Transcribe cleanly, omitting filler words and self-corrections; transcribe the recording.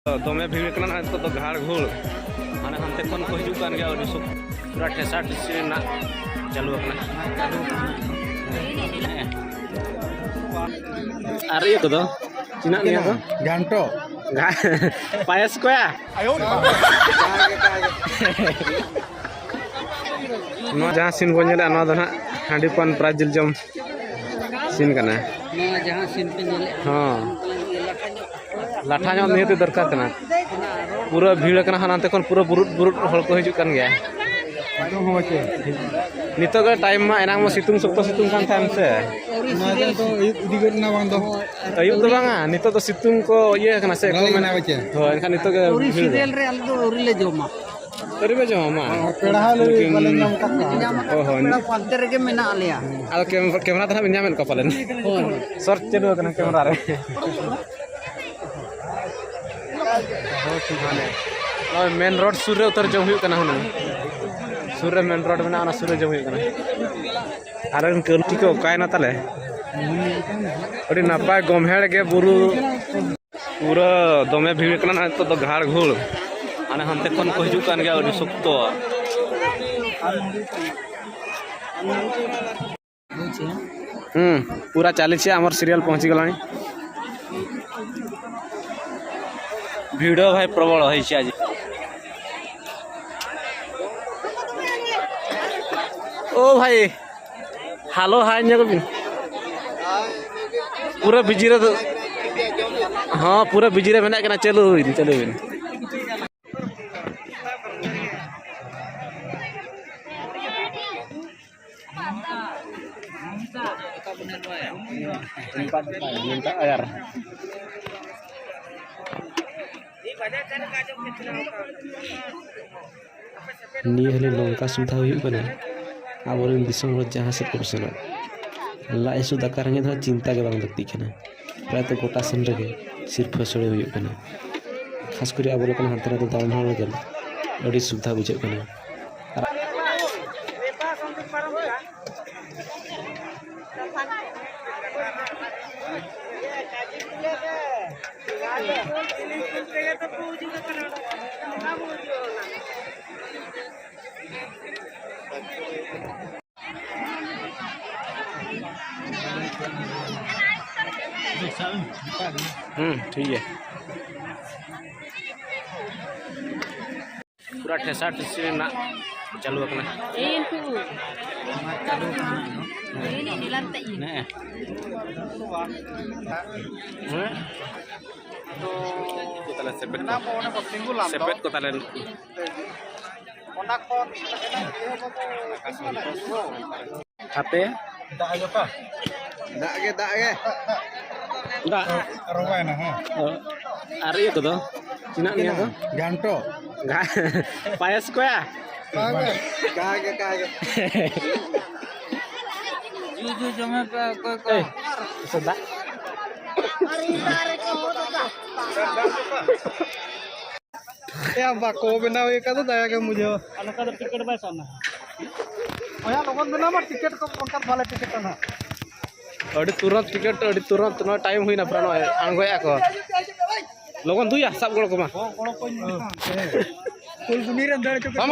दमे भीड़ करना तो घाड़ घोड़ माने हमते खन को हिजू कान गया और पूरा ठेसा ठेसी ना चालू अरे ये तो चिना निया तो घंटो पायस को या नो जहां सीन बन जेला नो दना हांडीपन प्राजिल जम सीन कना नो जहां सीन पे नेले हां लाठा जो नियते दरकार कना पूरा भीड़ कना हानते खन पूरा बुरुट बुरुट हल को हिजू कान गया नितो का टाइम मा एनांग म सितुंग सप्तो सितुंग कान थाम से तो उदिगत ना बांधो अयुब तो बांगा नितो तो सितुंग को ये कना से को मना बचे हो एनखान नितो के सीरियल रे आल दो उरी ले जोमा तरी बे जो मा पेड़ा ले वाले नाम का ओहो पेड़ा पंते रे के मेना आलिया आलो कैमरा तना बिन्यामेन को पालन सर्च चलो कना कैमरा रे हो सुहाने और मेन रोड सूर्य उतर जो हुई कना हुन सूर्य मेन रोड में ना सूर्य जो हुई कना आरन कलटी को काय ना तले अड़ी नपाय गमहेड़ के बुरु पूरा दमे भीड़ कना तो घाड़ घोड़ माने हमते खन को हिजू कान गया और सुक्तो पूरा चली छे हमर सीरियल पहुंची गलानी वीडियो भाई प्रबल होई छे आज ओ भाई हेलो हाय ने बिन पूरा बिजी रे हां पूरा बिजी रे मेना कना चलो चलो बिन agar नी हले लंका सुधा हुई बने आबोरेन दिसम जहां से परसना लाइसु दका रंगे धा चिंता के बांग लगती खना प्राय तो गोटा सन रगे सिर्फ फसड़े हुई बने खास करी आबोरे कन हाथ तो दाम हां गल अड़ी सुविधा बुझे बने ठीक है पूरा ठेसा ठेसी ना चालू अपना सेपेट को ताले हाथे दाग गे दा रोगा ना हां अरे ये तो चिना निया तो घंटो पायस को या कागे जू जमे पे कोई सदा या बाको बनाओ ये का तो दया के मुझे अलका तो टिकट बाय साना ओया लोगन बना मा टिकट को पंकत वाले टिकट ना अड़ी तुरंत टिकट अड़ी तुरंत ना टाइम हुई ना प्राण आंगोया को लोगन दुया सब गड़ को मा फुल सुनी रे दड़